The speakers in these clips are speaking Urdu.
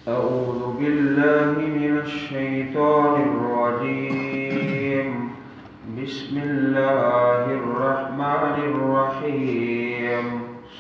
أعوذ بالله من الشيطان الرجيم. بسم الله الرحمن الرحيم.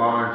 5।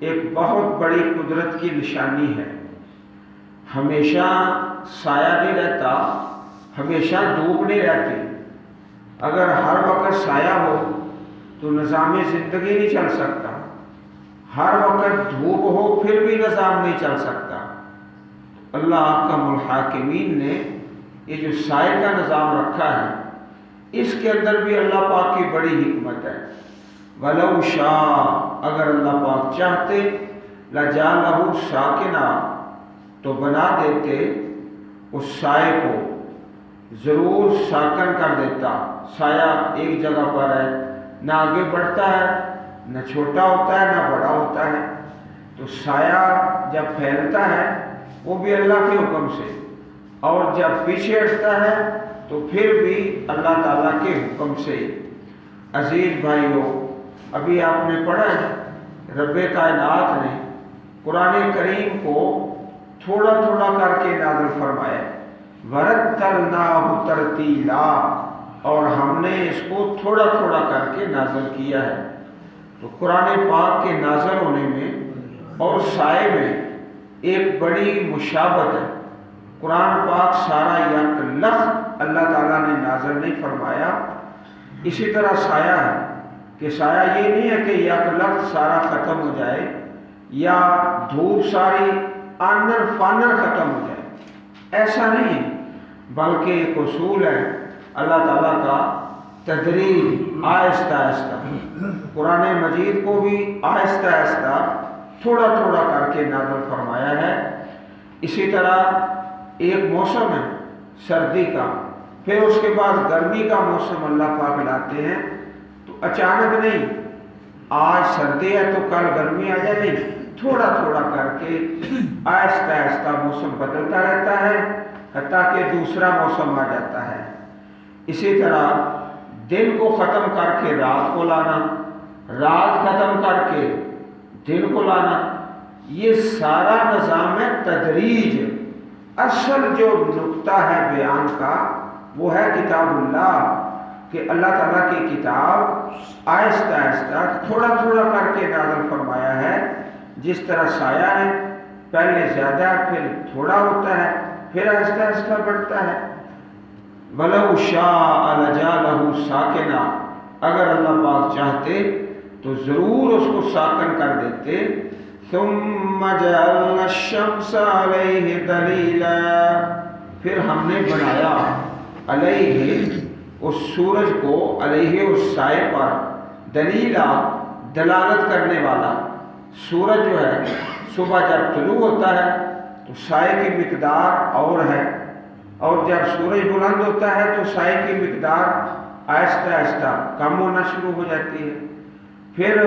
ایک بہت بڑی قدرت کی نشانی ہے۔ ہمیشہ سایہ نہیں رہتا، ہمیشہ دھوپ نہیں رہتی۔ اگر ہر وقت سایہ ہو تو نظام زندگی نہیں چل سکتا، ہر وقت دھوپ ہو پھر بھی نظام نہیں چل سکتا۔ اللہ احکم الحاکمین نے یہ جو سائے کا نظام رکھا ہے، اس کے اندر بھی اللہ پاک کی بڑی حکمت ہے۔ وَلَوْ شَاءَ، اگر اللہ پاک چاہتے، لَجَعَلَهُ سَاكِنًا، تو بنا دیتے اس سائے کو، ضرور ساکن کر دیتا۔ سایہ ایک جگہ پر ہے، نہ آگے بڑھتا ہے، نہ چھوٹا ہوتا ہے، نہ بڑا ہوتا ہے۔ تو سایہ جب پھیلتا ہے وہ بھی اللہ کے حکم سے، اور جب پیچھے ہٹتا ہے تو پھر بھی اللہ تعالیٰ کے حکم سے۔ عزیز بھائیوں، ابھی آپ نے پڑھا ہے رب کائنات نے قرآن کریم کو تھوڑا تھوڑا کر کے نازل فرمایا، وَرَتَّلْنَاهُ تَرْتِيلًا، اور ہم نے اس کو تھوڑا تھوڑا کر کے نازل کیا ہے۔ تو قرآن پاک کے نازل ہونے میں اور سائے میں ایک بڑی مشابہت ہے۔ قرآن پاک سارا یک لفظ اللہ تعالیٰ نے نازل نہیں فرمایا۔ اسی طرح سایہ ہے کہ سایہ یہ نہیں ہے کہ یک لفظ سارا ختم ہو جائے، یا دھوپ ساری آنر فانر ختم ہو جائے، ایسا نہیں ہے، بلکہ ایک اصول ہے اللہ تعالیٰ کا، تدریج، آہستہ آہستہ۔ قرآن مجید کو بھی آہستہ آہستہ تھوڑا تھوڑا کر کے نازل فرمایا ہے۔ اسی طرح ایک موسم ہے سردی کا، پھر اس کے بعد گرمی کا موسم اللہ پاک لاتے ہیں، تو اچانک نہیں آج سردی ہے تو کل گرمی آ جائے، نہیں، تھوڑا تھوڑا کر کے آہستہ آہستہ موسم بدلتا رہتا ہے، حتیٰ کہ دوسرا موسم آ جاتا ہے۔ اسی طرح دن کو ختم کر کے رات کو لانا، رات ختم کر کے دن کو لانا، یہ سارا نظام ہے تدریج۔ اصل جو نقطہ ہے بیان کا وہ ہے کتاب اللہ، کہ اللہ تعالیٰ کی کتاب آہستہ آہستہ تھوڑا تھوڑا کر کے نازل فرمایا ہے۔ جس طرح سایہ ہے، پہلے زیادہ پھر تھوڑا ہوتا ہے، پھر آہستہ آہستہ بڑھتا ہے۔ وَلَوْ شَاءَ لَجَعَلَهُ سَاكِنًا، اگر اللہ پاک چاہتے تو ضرور اس کو ساکن کر دیتے۔ ثُمَّ جَعَلْنَا الشَّمْسَ عَلَيْهِ دَلِيلًا، پھر ہم نے بنایا علیہ، اس سورج کو، علیہ اس سائے پر، دلیلا، دلالت کرنے والا۔ سورج جو ہے صبح جب طلوع ہوتا ہے تو سائے کی مقدار اور ہے، اور جب سورج بلند ہوتا ہے تو سائے کی مقدار آہستہ آہستہ کم ہونا شروع ہو جاتی ہے، پھر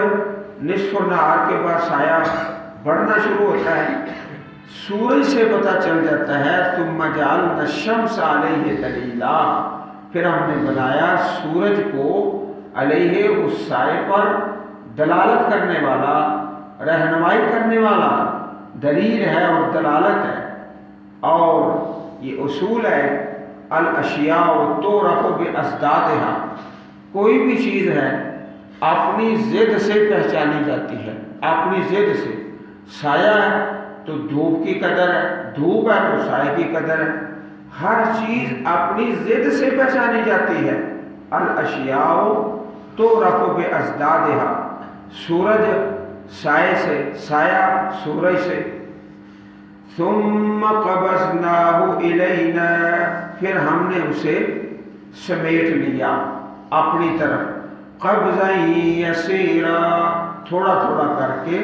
نصف النہار کے بعد سایہ بڑھنا شروع ہوتا ہے۔ سورج سے پتہ چل جاتا ہے ثم جعلنا الشمس علیہ دلیلا، پھر ہم نے بنایا سورج کو علیہ اس سائے پر دلالت کرنے والا، رہنمائی کرنے والا، دلیل ہے اور دلالت ہے۔ اور یہ اصول ہے الاشیاء تعرف بازدادها، کوئی بھی چیز ہے اپنی ضد سے پہچانی جاتی ہے، اپنی ضد سے۔ سایہ ہے تو دھوپ کی قدر ہے، دھوپ ہے تو سائے کی قدر ہے، ہر چیز اپنی ضد سے پہچانی جاتی ہے۔ الاشیاء تعرف بازدادها، سورج سائے سے، سایہ سورج سے۔ ثم قبضناہ الینا، پھر ہم نے اسے سمیٹ لیا اپنی طرف، قبضا یسیرا، تھوڑا تھوڑا کر کے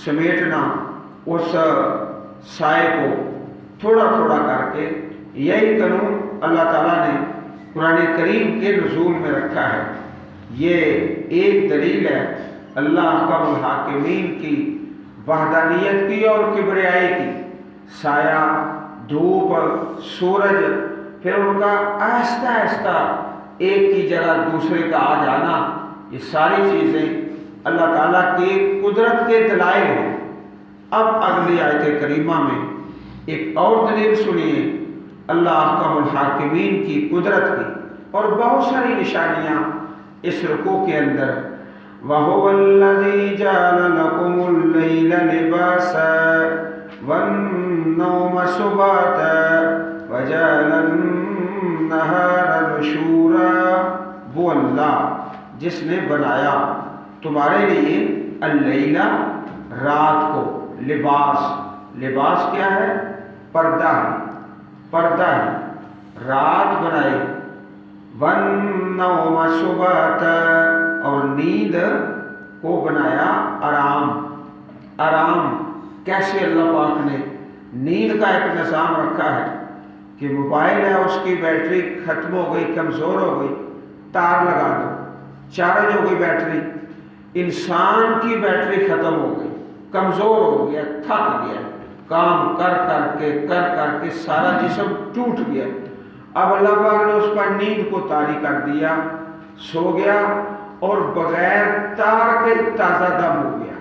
سمیٹنا اس سائے کو، تھوڑا تھوڑا کر کے۔ یہی قانون اللہ تعالیٰ نے قرآن کریم کے نزول میں رکھا ہے۔ یہ ایک دلیل ہے اللہ احکم الحاکمین کی وحدانیت کی اور کبریائی کی۔ سایہ، دھوپ، سورج، پھر ان کا آہستہ آہستہ ایک کی جگہ دوسرے کا آ جانا، یہ ساری چیزیں اللہ تعالیٰ کی قدرت کے دلائل ہیں۔ اب اگلی آیت کریمہ میں ایک اور دلیل سنیے اللہ احکم الحاکمین کی قدرت کی، اور بہت ساری نشانیاں اس رکوع کے اندر۔ وَهُوَ الَّذِي جَعَلَ لَكُمُ اللَّيْلَ الليل لباسا والنوم سباتا وجعل النهار نشورا۔ وہ اللہ جس نے بنایا تمہارے لیے اللیلہ رات کو، لباس کیا ہے؟ پردہ ہے، رات بنائی، والنوم سباتا اور نیند کو بنایا آرام۔ کیسے اللہ پاک نے نیند کا ایک نظام رکھا ہے کہ موبائل ہے، اس کی بیٹری ختم ہو گئی، کمزور ہو گئی، تار لگا دو، چارج ہو گئی بیٹری۔ انسان کی بیٹری ختم ہو گئی، کمزور ہو گیا، تھک گیا، کام کر کر کے سارا جسم ٹوٹ گیا۔ اب اللہ پاک نے اس پر نیند کو طاری کر دیا، سو گیا اور بغیر تار کے تازہ دم ہو گیا۔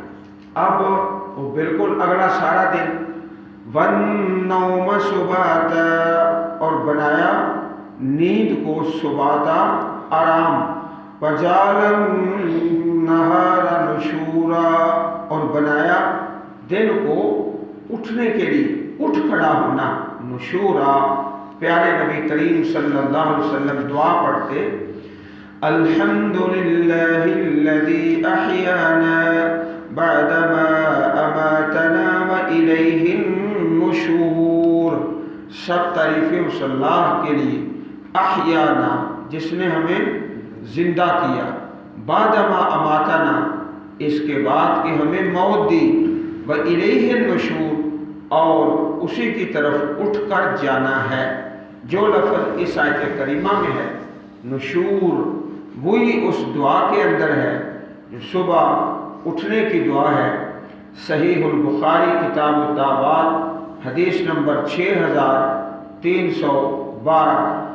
اب وہ بالکل اگلا سارا دن والنوم سباتا اور بنایا نیند کو سباتا آرام، وجعل النہار نشورا اور بنایا دن کو اٹھنے کے لیے، اٹھ کھڑا ہونا، نشورا۔ پیارے نبی کریم صلی اللہ علیہ وسلم دعا پڑھتے الحمدللہ الذی احیانا بعدما اماتنا والیہ النشور۔ سب تعریفیں اس اللہ کے لیے، احیانا جس نے ہمیں زندہ کیا، بعدما اماتنا اس کے بعد کہ ہمیں موت دی، والیہ النشور اور اسی کی طرف اٹھ کر جانا ہے۔ جو لفظ اس آیت کریمہ میں ہے نشور، وہی اس دعا کے اندر ہے جو صبح اٹھنے کی دعا ہے۔ صحیح البخاری کتاب الدعوات حدیث نمبر 6312۔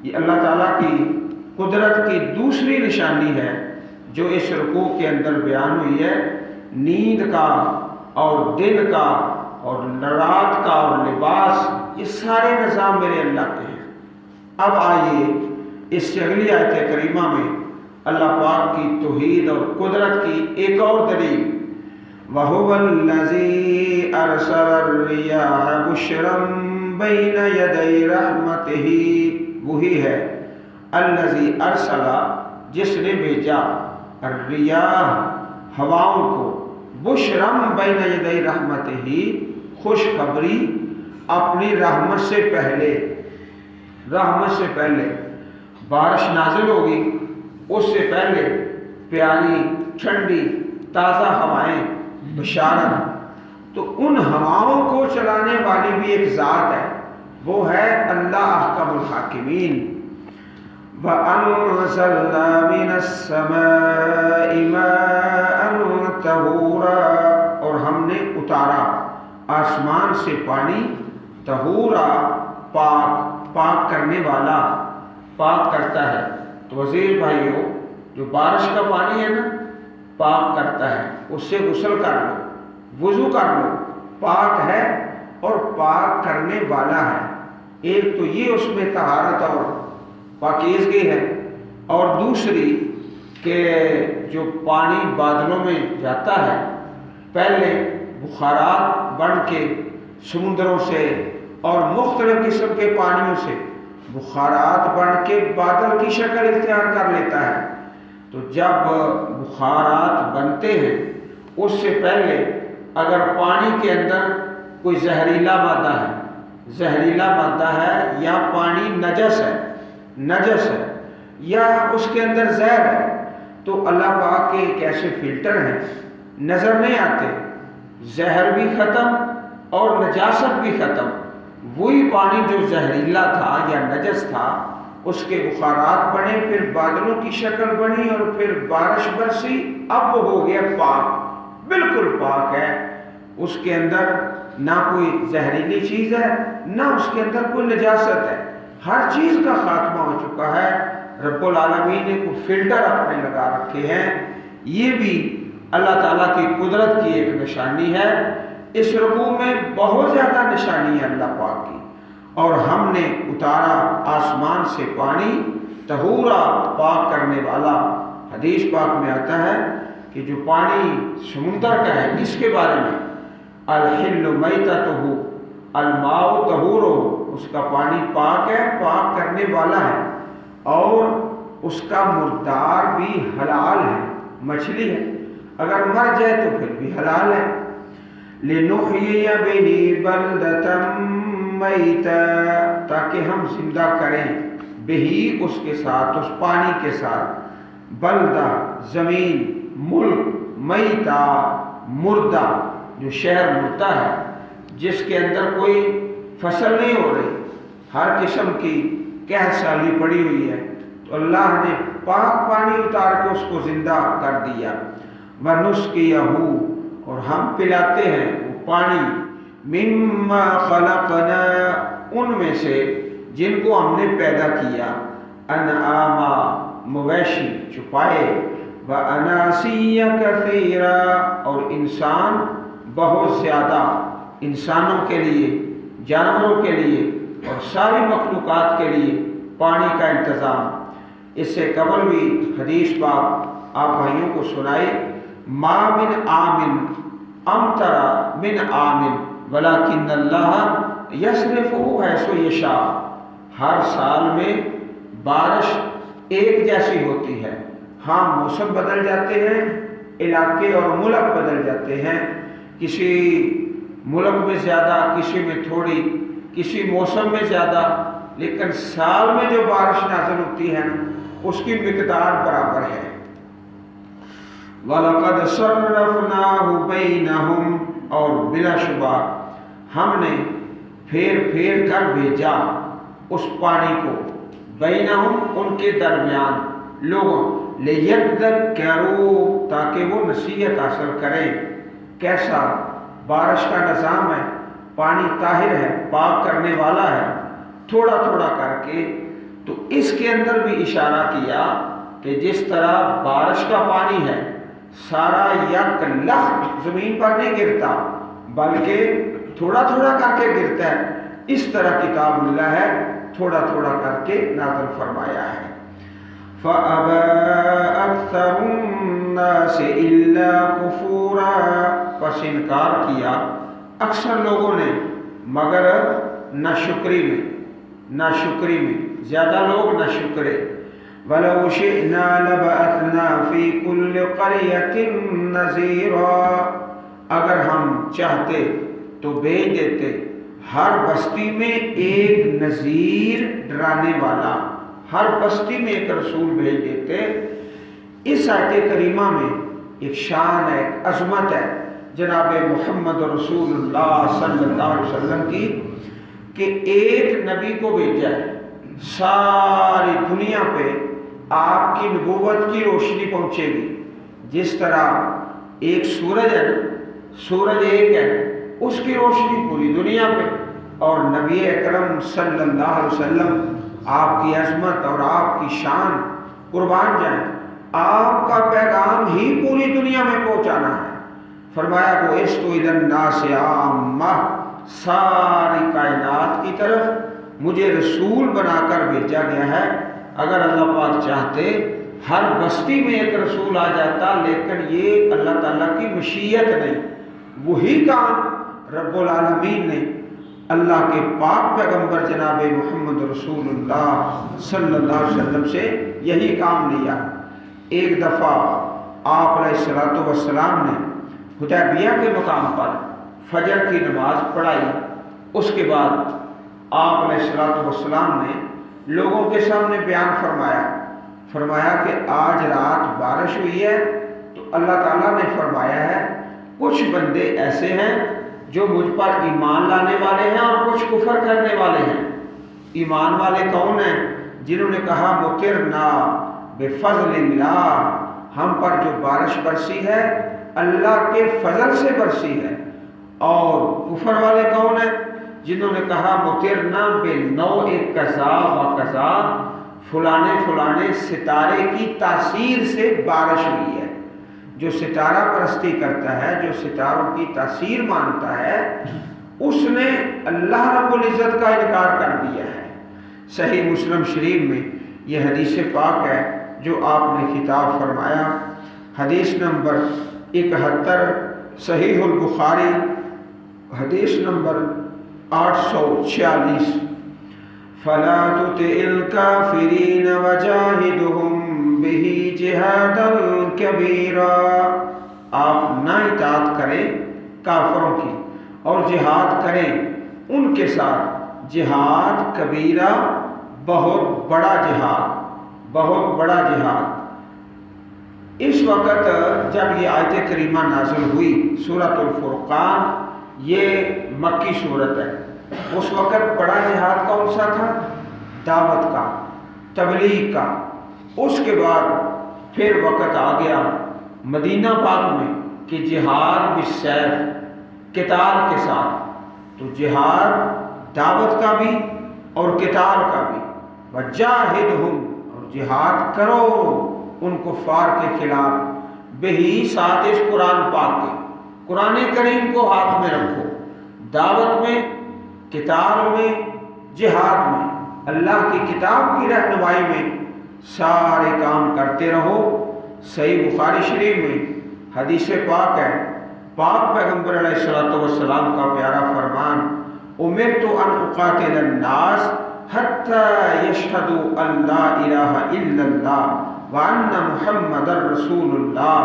یہ اللہ تعالیٰ کی قدرت کی دوسری نشانی ہے جو اس رکوع کے اندر بیان ہوئی ہے۔ نیند کا اور دن کا اور رات کا اور لباس، یہ سارے نظام میرے اللہ کے ہیں۔ اب آئیے اس سے اگلی آیت کریمہ میں اللہ پاک کی توحید اور قدرت کی ایک اور دلیل، وَهُوَ الَّذِي أَرْسَلَ الرِّيَاحَ بُشْرًا بَيْنَ يَدَيْ رَحْمَتِهِ، وہی ہے الَّذِي أَرْسَلَ جس نے بھیجا الرِّيَاحَ ہواؤں کو، بُشْرًا بَيْنَ يَدَيْ رَحْمَتِهِ خوشخبری اپنی رحمت سے پہلے بارش نازل ہوگی، اس سے پہلے پیاری ٹھنڈی تازہ ہوائیں، بشارت۔ تو ان ہواؤں کو چلانے والی بھی ایک ذات ہے، وہ ہے اللہ احکم الحاکمین۔ وَأَنزَلْنَا مِنَ السَّمَاءِ مَاءً طَهُورًا اور ہم نے اتارا آسمان سے پانی، طہورا پاک کرنے والا، پاک کرتا ہے۔ تو وزیر بھائیو، جو بارش کا پانی ہے نا، پاک کرتا ہے، اس سے غسل کر لو، وضو کر لو، پاک ہے اور پاک کرنے والا ہے۔ ایک تو یہ اس میں طہارت اور پاکیزگی ہے، اور دوسری کہ جو پانی بادلوں میں جاتا ہے، پہلے بخارات بن کے سمندروں سے اور مختلف قسم کے پانیوں سے بخارات بن کے بادل کی شکل اختیار کر لیتا ہے۔ تو جب بخارات بنتے ہیں اس سے پہلے اگر پانی کے اندر کوئی زہریلا مادہ ہے یا پانی نجس ہے یا اس کے اندر زہر ہے، تو اللہ پاک کے ایک ایسے فلٹر ہیں، نظر نہیں آتے، زہر بھی ختم اور نجاست بھی ختم۔ وہی پانی جو زہریلا تھا یا نجس تھا، اس کے بخارات بنے، پھر بادلوں کی شکل بنی اور پھر بارش برسی، اب وہ ہو گیا پاک، بالکل پاک ہے۔ اس کے اندر نہ کوئی زہریلی چیز ہے، نہ اس کے اندر کوئی نجاست ہے، ہر چیز کا خاتمہ ہو چکا ہے۔ رب العالمین نے کوئی فلٹر اپنے لگا رکھے ہیں۔ یہ بھی اللہ تعالیٰ کی قدرت کی ایک نشانی ہے۔ اس رکوع میں بہت زیادہ نشانی ہے اللہ پاک کی۔ اور ہم نے اتارا آسمان سے پانی، طہورا پاک کرنے والا۔ حدیث پاک میں آتا ہے کہ جو پانی سمندر کا ہے اس کے بارے میں، الحل میتتہ الماء طہور، اس کا پانی پاک ہے، پاک کرنے والا ہے، اور اس کا مردار بھی حلال ہے، مچھلی ہے، اگر مر جائے تو پھر بھی حلال ہے۔ لنحیی بہ بلدۃ میتا، تاکہ ہم زندہ کریں بہی اس کے ساتھ، اس پانی کے ساتھ، بلدہ زمین، ملک، میتا مردہ، جو شہر مردہ ہے جس کے اندر کوئی فصل نہیں ہو رہی، ہر قسم کی قحط سالی پڑی ہوئی ہے، تو اللہ نے پاک پانی اتار کے اس کو زندہ کر دیا۔ وَنُسْقِيَهُ، اور ہم پلاتے ہیں وہ پانی، مِمَّا خَلَقْنَا، ان میں سے جن کو ہم نے پیدا کیا، انعاما مویشی چھپائے، وَأَنَاسِيَّ كَثِيرًا، اور انسان بہت زیادہ، انسانوں کے لیے، جانوروں کے لیے اور ساری مخلوقات کے لیے پانی کا انتظام۔ اس سے قبل بھی حدیث پاک آپ بھائیوں کو سنائی، ما من عام امطر من عام ولکن اللہ یصرفہ حیث یشاء، ہر سال میں بارش ایک جیسی ہوتی ہے، ہاں موسم بدل جاتے ہیں، علاقے اور ملک بدل جاتے ہیں، کسی ملک میں زیادہ، کسی میں تھوڑی، کسی موسم میں زیادہ، لیکن سال میں جو بارش نازل ہوتی ہے اس کی مقدار برابر ہے۔ وَلَقَدْ صَرَّفْنَاهُ بَيْنَهُمْ، اور بلا شبہ ہم نے پھیر پھیر کر بھیجا اس پانی کو، بینہم، ان کے درمیان، لوگوں، لِيَذَّكَّرُوا، تاکہ وہ نصیحت حاصل کریں۔ کیسا بارش کا نظام ہے، پانی طاہر ہے، پاک کرنے والا ہے، تھوڑا تھوڑا کر کے، تو اس کے اندر بھی اشارہ کیا کہ جس طرح بارش کا پانی ہے سارا یک لخت زمین پر نہیں گرتا بلکہ تھوڑا تھوڑا کر کے گرتا ہے، اس طرح کتاب اللہ ہے، تھوڑا تھوڑا کر کے نازل فرمایا ہے۔ فَأَبَى أَكْثَرُ النَّاسِ إِلَّا كُفُورًا، پس انکار کیا اکثر لوگوں نے مگر ناشکری میں، ناشکری میں، زیادہ لوگ ناشکرے۔ وَلَوْ شِئْنَا لَبَعَثْنَا فِي كُلِّ قَرْيَةٍ نَذِيرًا، اگر ہم چاہتے تو بھیج دیتے ہر بستی میں ایک نذیر، ڈرانے والا، ہر بستی میں ایک رسول بھیج دیتے۔ اس آیت کریمہ میں ایک شان ہے، ایک عظمت ہے جناب محمد رسول اللہ صلی اللہ علیہ وسلم کی، کہ ایک نبی کو بھیجا ہے، ساری دنیا پہ آپ کی نبوت کی روشنی پہنچے گی۔ جس طرح ایک سورج ہے، سورج ایک ہے، اس کی روشنی پوری دنیا پہ، اور نبی اکرم صلی اللہ علیہ وسلم، آپ کی عظمت اور آپ کی شان قربان جائیں، آپ کا پیغام ہی پوری دنیا میں پہنچانا ہے۔ فرمایا بُعِثْتُ إِلَى النَّاسِ عَامَّةً، ساری کائنات کی طرف مجھے رسول بنا کر بھیجا گیا ہے۔ اگر اللہ پاک چاہتے ہر بستی میں ایک رسول آ جاتا، لیکن یہ اللہ تعالیٰ کی مشیت نہیں، وہی کام رب العالمین نے اللہ کے پاک پیغمبر جناب محمد رسول اللہ صلی اللہ علیہ وسلم سے یہی کام لیا۔ ایک دفعہ آپ علیہ الصلوۃ والسلام نے حدیبیہ کے مقام پر فجر کی نماز پڑھائی، اس کے بعد آپ علیہ الصلوۃ والسلام نے لوگوں کے سامنے بیان فرمایا کہ آج رات بارش ہوئی ہے، تو اللہ تعالیٰ نے فرمایا ہے کچھ بندے ایسے ہیں جو مجھ پر ایمان لانے والے ہیں اور کچھ کفر کرنے والے ہیں۔ ایمان والے کون ہیں؟ جنہوں نے کہا مطرنا بفضل اللہ، ہم پر جو بارش برسی ہے اللہ کے فضل سے برسی ہے۔ اور کفر والے کون ہیں؟ جنہوں نے کہا مطرنا بنوع کذا و کذا، فلانے فلانے ستارے کی تاثیر سے بارش ہوئی ہے۔ جو ستارہ پرستی کرتا ہے، جو ستاروں کی تاثیر مانتا ہے، اس نے اللہ رب العزت کا انکار کر دیا ہے۔ صحیح مسلم شریف میں یہ حدیث پاک ہے جو آپ نے خطاب فرمایا، حدیث نمبر 71، صحیح البخاری حدیث نمبر 846۔ فلا تطع الكافرین وجاہدہم بہ جہادا کبیرا، آپ نہ اطاعت کریں کافروں کی اور جہاد کریں ان کے ساتھ، جہاد کبیرہ بہت بڑا جہاد، بہت بڑا جہاد۔ اس وقت جب یہ آیت کریمہ نازل ہوئی سورۃ الفرقان، یہ مکی صورت ہے، اس وقت بڑا جہاد کون سا تھا؟ دعوت کا، تبلیغ کا۔ اس کے بعد پھر وقت آ گیا مدینہ پاک میں کہ جہاد بالسیف، قتال کے ساتھ، تو جہاد دعوت کا بھی اور قتال کا بھی۔ وجاہدہم، اور جہاد کرو ان کفار کے خلاف، بہی ساتھ اس قرآن پاک کے، قرآن کریم کو ہاتھ میں رکھو، دعوت میں، قتال میں، جہاد میں، اللہ کی کتاب کی رہنمائی میں سارے کام کرتے رہو۔ صحیح بخاری شریف میں حدیث پاک ہے، پاک پیغمبر علیہ الصلوۃ والسلام کا پیارا فرمان، امرت ان اقاتل الناس حتی یشہدوا ان لا الہ الا اللہ وان محمد رسول اللہ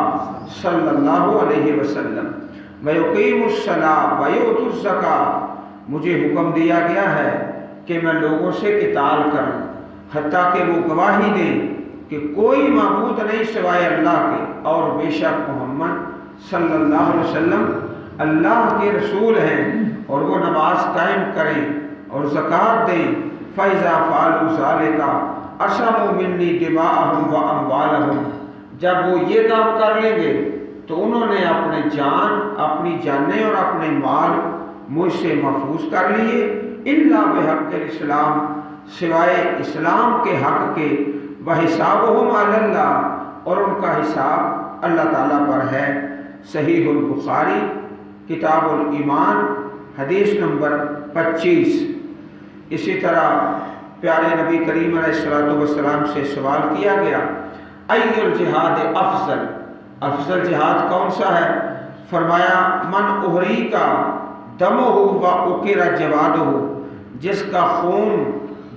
صلی اللہ علیہ وسلم ویقیموا الصلاۃ ویؤتوا الزکاۃ، مجھے حکم دیا گیا ہے کہ میں لوگوں سے قتال کروں حتیٰ کہ وہ گواہی دیں کہ کوئی معبود نہیں سوائے اللہ کے، اور بے شک محمد صلی اللہ علیہ وسلم اللہ کے رسول ہیں، اور وہ نماز قائم کریں اور زکوٰۃ دیں۔ فَإِذَا فَعَلُوا ذَلِكَ عَصَمُوا مِنِّي دِمَاءَهُمْ وَأَمْوَالَهُمْ، جب وہ یہ کام کر لیں گے تو انہوں نے اپنے جان، اپنی جانیں اور اپنے مال مجھ سے محفوظ کر لیے، الا بحق الاسلام، سوائے اسلام کے حق کے، وحسابہم علی اللہ، اور ان کا حساب اللہ تعالیٰ پر ہے۔ صحیح البخاری کتاب الایمان حدیث نمبر 25۔ اسی طرح پیارے نبی کریم علیہ الصلوۃ والسلام سے سوال کیا گیا، ای الجہاد افضل، افضل جہاد کون سا ہے؟ فرمایا من احریق دمہ و اکر جوادہ، جس کا خون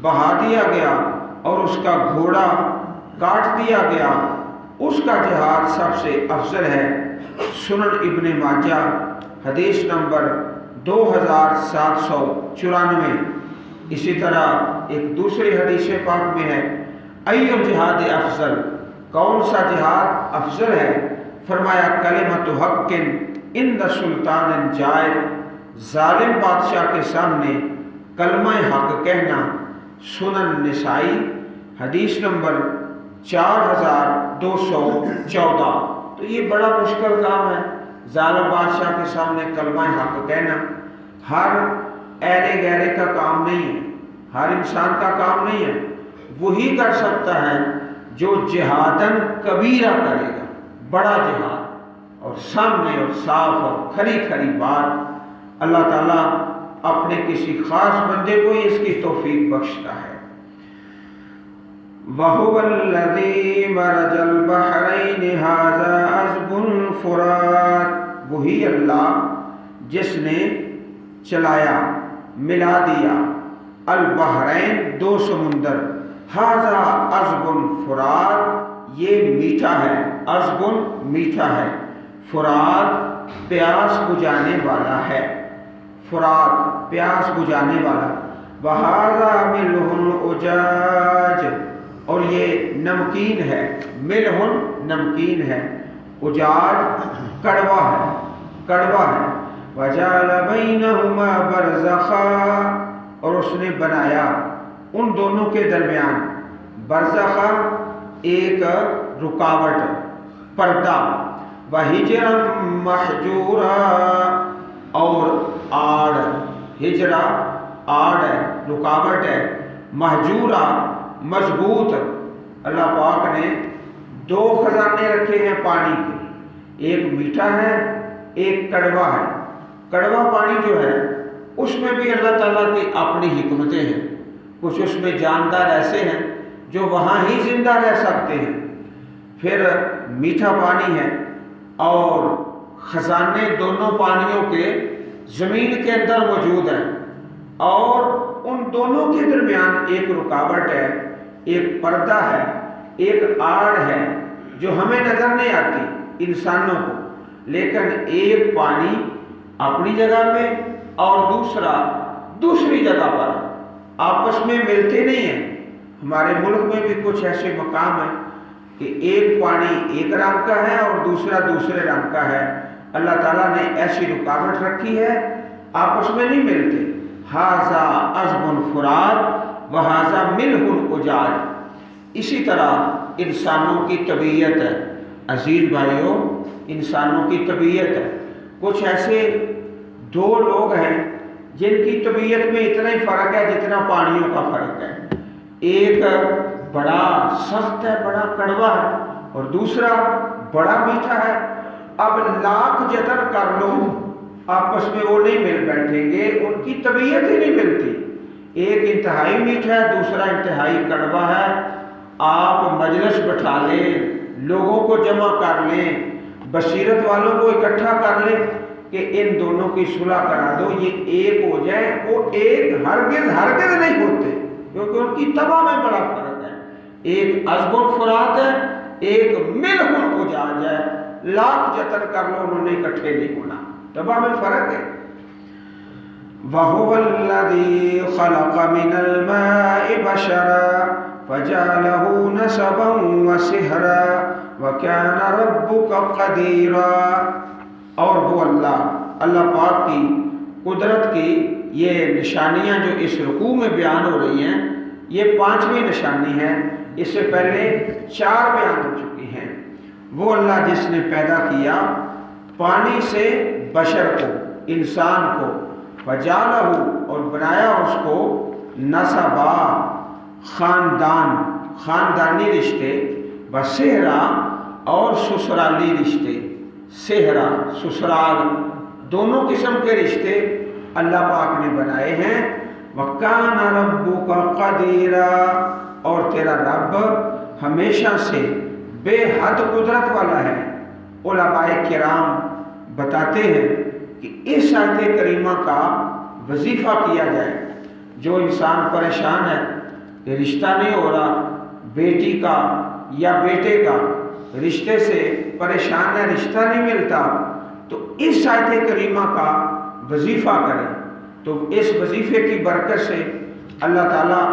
بہا دیا گیا اور اس کا گھوڑا کاٹ دیا گیا، اس کا جہاد سب سے افضل ہے۔ سنن ابن ماجہ حدیث نمبر 2794۔ اسی طرح ایک دوسری حدیث پاک میں ہے، ای الجہاد افضل، کون سا جہاد افضل ہے؟ فرمایا کلمۃ حق عند سلطان جائر، ظالم بادشاہ کے سامنے کلمہ حق کہنا۔ سنن نسائی حدیث نمبر 4214۔ تو یہ بڑا مشکل کام ہے، ظالم بادشاہ کے سامنے کلمہ حق کہنا، ہر ایرے گہرے کا کام نہیں ہے، ہر انسان کا کام نہیں ہے، وہی کر سکتا ہے جو جہادن کبیرہ کرے گا، بڑا جہاد، اور سامنے اور صاف اور کھری کھری بات۔ اللہ تعالیٰ اپنے کسی خاص بندے کو اس کی توفیق بخشتا ہے۔ وَهُوَ الَّذِي مَرَجَ الْبَحْرَيْنِ هَذَا عَذْبٌ فُرَاتٌ، وہی اللہ جس نے چلایا، ملا دیا، البحرین دو سمندر، هَذَا عَذْبٌ فرات، یہ میٹھا ہے، عذب میٹھا ہے، فرات پیاس بجھانے والا ہے، فرات پیاس بجھانے والا، وَهَذَا مِلْحٌ أُجَاجٌ، اور یہ نمکین ہے، ملحن نمکین ہے، اجاج کڑوا ہے، کڑوا ہے، وَجَعَلَ بَيْنَهُمَا بَرْزَخًا، اور اس نے بنایا ان دونوں کے درمیان برزخ، ایک رکاوٹ، پردہ، وَحِجْرًا مَحْجُورًا، اور آڑ، ہجرہ آڑ ہے، رکاوٹ ہے، مہجورہ مضبوط۔ اللہ پاک نے دو خزانے رکھے ہیں پانی کے، ایک میٹھا ہے، ایک کڑوا ہے۔ کڑوا پانی جو ہے اس میں بھی اللہ تعالیٰ کی اپنی حکمتیں ہیں، کچھ اس میں جاندار ایسے ہیں جو وہاں ہی زندہ رہ سکتے ہیں، پھر میٹھا پانی ہے، اور خزانے دونوں پانیوں کے زمین کے اندر موجود ہیں، اور ان دونوں کے درمیان ایک رکاوٹ ہے، ایک پردہ ہے، ایک آڑ ہے جو ہمیں نظر نہیں آتی انسانوں کو، لیکن ایک پانی اپنی جگہ پہ اور دوسرا دوسری جگہ پر آپس میں ملتے نہیں ہیں۔ ہمارے ملک میں بھی کچھ ایسے مقام ہیں کہ ایک پانی ایک رنگ کا ہے اور دوسرا دوسرے رنگ کا ہے۔ اللہ تعالیٰ نے ایسی رکاوٹ رکھی ہے، آپس میں نہیں ملتے۔ ھذا عذب فرات وھذا ملح اجاج۔ اسی طرح انسانوں کی طبیعت ہے عزیز بھائیوں، انسانوں کی طبیعت ہے۔ کچھ ایسے دو لوگ ہیں جن کی طبیعت میں اتنا ہی فرق ہے جتنا پانیوں کا فرق ہے۔ ایک بڑا سخت ہے، بڑا کڑوا ہے، اور دوسرا بڑا میٹھا ہے۔ اب لاکھ جتن کر لو آپس میں وہ نہیں مل بیٹھیں گے، ان کی طبیعت ہی نہیں ملتی۔ ایک انتہائی میٹھا ہے، دوسرا انتہائی کڑوا ہے۔ آپ مجلس بٹھا لیں، لوگوں کو جمع کر لیں، بصیرت والوں کو اکٹھا کر لیں کہ ان دونوں کی صلح کرا دو، یہ ایک ہو جائے، وہ ایک ہرگز نہیں ہوتے، کیونکہ ان کی طبع میں بڑا فرق ہے۔ ایک عذب فرات ہے، ایک ملح اجاج ہے۔ لاکھ جتن کر لو انہوں نے اکٹھے نہیں ہونا، طبع میں فرق ہے۔ وَهُوَ الَّذِي خَلَقَ مِنَ الْمَاءِ بَشَرًا فَجَعَلَهُ نَسَبًا وَصِهْرًا وَكَانَ رَبُّكَ قَدِيرًا۔ اور وہ اللہ پاک کی قدرت کی یہ نشانیاں جو اس رکوع میں بیان ہو رہی ہیں، یہ 5ویں نشانی ہے، اس سے پہلے 4 بیان ہو چکی ہیں۔ وہ اللہ جس نے پیدا کیا پانی سے بشر کو، انسان کو، وجعلہ اور بنایا اس کو نسبا خاندانی رشتے، وصہرا اور سسرالی رشتے۔ صہرا سسرال دونوں قسم کے رشتے اللہ پاک نے بنائے ہیں۔ وَكَانَ رَبُّكَ قَدِيرًا، اور تیرا رب ہمیشہ سے بے حد قدرت والا ہے۔ علماء کرام بتاتے ہیں کہ اس آیت کریمہ کا وظیفہ کیا جائے۔ جو انسان پریشان ہے کہ رشتہ نہیں ہو رہا، بیٹی کا یا بیٹے کا رشتے سے پریشان ہے، رشتہ نہیں ملتا، تو اس آیت کریمہ کا وظیفہ کریں، تو اس وظیفے کی برکت سے اللہ تعالیٰ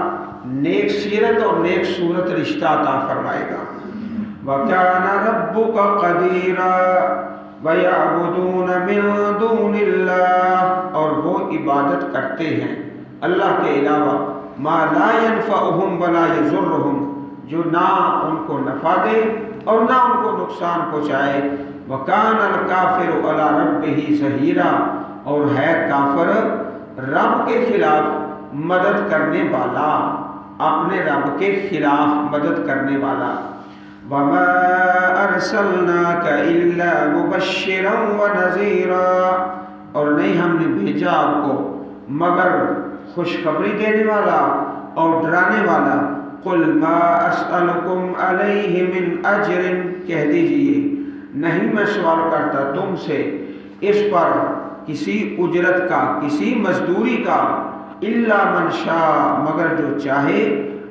نیک سیرت اور نیک صورت رشتہ عطا فرمائے گا۔ وَكَانَ رَبُّكَ قَدِيرًا وَيَعْبُدُونَ مِن دُونِ اللَّهِ، اور وہ عبادت کرتے ہیں اللہ کے علاوہ مَا لَا يَنفَعُهُمْ وَلَا يَضُرُّهُمْ، جو نہ ان کو نفع دے اور نہ ان کو نقصان پہنچائے۔ وَكَانَ الْكَافِرُ عَلَى رَبِّهِ ظَهِيرًا، اور ہے کافر رب کے خلاف مدد کرنے والا، اپنے رب کے خلاف مدد کرنے والا۔ وَمَا أَرْسَلْنَاكَ إِلَّا مُبَشِّرًا وَنَذِيرًا، اور نہیں ہم نے بھیجا آپ کو مگر خوشخبری دینے والا اور ڈرانے والا۔ قُلْ مَا أَسْأَلُكُمْ عَلَيْهِ مِنْ أَجْرٍ، کہہ دیجئے نہیں میں سوال کرتا تم سے اس پر کسی اجرت کا، کسی مزدوری کا، إِلَّا مَنْ شَاءَ، مگر جو چاہے،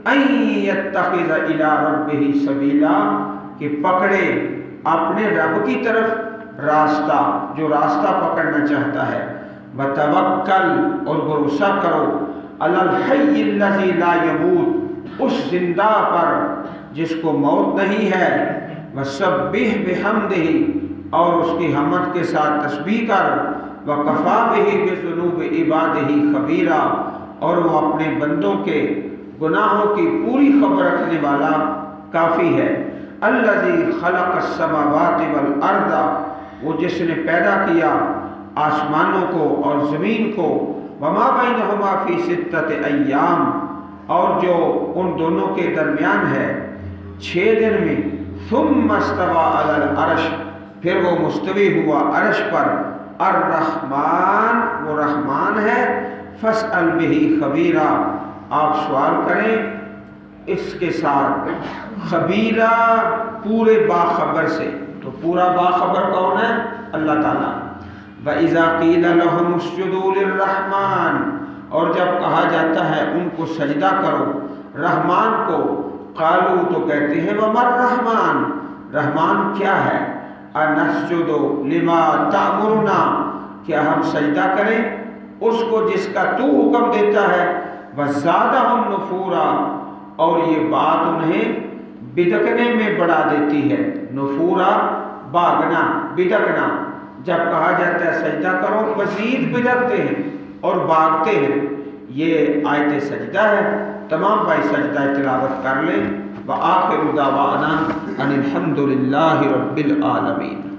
أَن يَتَّخِذَ إِلَىٰ رَبِّهِ سَبِيلًا، کہ پکڑے اپنے رب کی طرف راستہ، جو راستہ پکڑنا چاہتا ہے۔ وَتَوَكَّلْ، اور بھروسہ کرو، عَلَى الْحَيِّ الَّذِي لَا يَمُوتُ، اس زندہ پر جس کو موت نہیں ہے۔ وَسَبِّحْ بِحَمْدِهِ، اور اس کی حمد کے ساتھ تسبیح کر۔ وَكَفَىٰ بِهِ بِذُنُوبِ عِبَادِهِ خَبِيرًا، اور وہ اپنے بندوں کے گناہوں کی پوری خبر رکھنے والا کافی ہے۔ الَّذِي خَلَقَ السَّمَاوَاتِ وَالْأَرْضَ، وہ جس نے پیدا کیا آسمانوں کو اور زمین کو۔ وَمَا بَيْنَهُمَا فِي سِتَّةِ أَيَّامٍ، اور جو ان دونوں کے درمیان ہے 6 دن میں۔ ثُمَّ اسْتَوَىٰ عَلَى الْعَرْشِ، پھر وہ مستوی ہوا عرش پر۔ الرحمن، وہ رحمان ہے۔ فَاسْأَلْ بِهِ خَبِيرًا، آپ سوال کریں اس کے ساتھ خبیرہ پورے باخبر سے، تو پورا باخبر کون ہے؟ اللہ تعالیٰ۔ وَإِذَا قِيلَ لَهُمُ اسْجُدُوا لِلرَّحْمَنِ، اور جب کہا جاتا ہے ان کو سجدہ کرو رحمان کو، قالوا تو کہتے ہیں وَمَا الرَّحْمَنُ، رحمان کیا ہے؟ أَنَسْجُدُ لِمَا تَأْمُرُنَا، کیا ہم سجدہ کریں اس کو جس کا تو حکم دیتا ہے؟ وَزَادَهُمْ نُفُورًا، اور یہ بات انہیں بدکنے میں بڑھا دیتی ہے۔ نفورا بھاگنا، بدکنا، جب کہا جاتا ہے سجدہ کرو مزید بدکتے ہیں اور بھاگتے ہیں۔ یہ آیت سجدہ ہے، تمام بھائی سجدہ تلاوت کر لیں۔ وآخر دعوانا ان الحمد للہ رب العالمین۔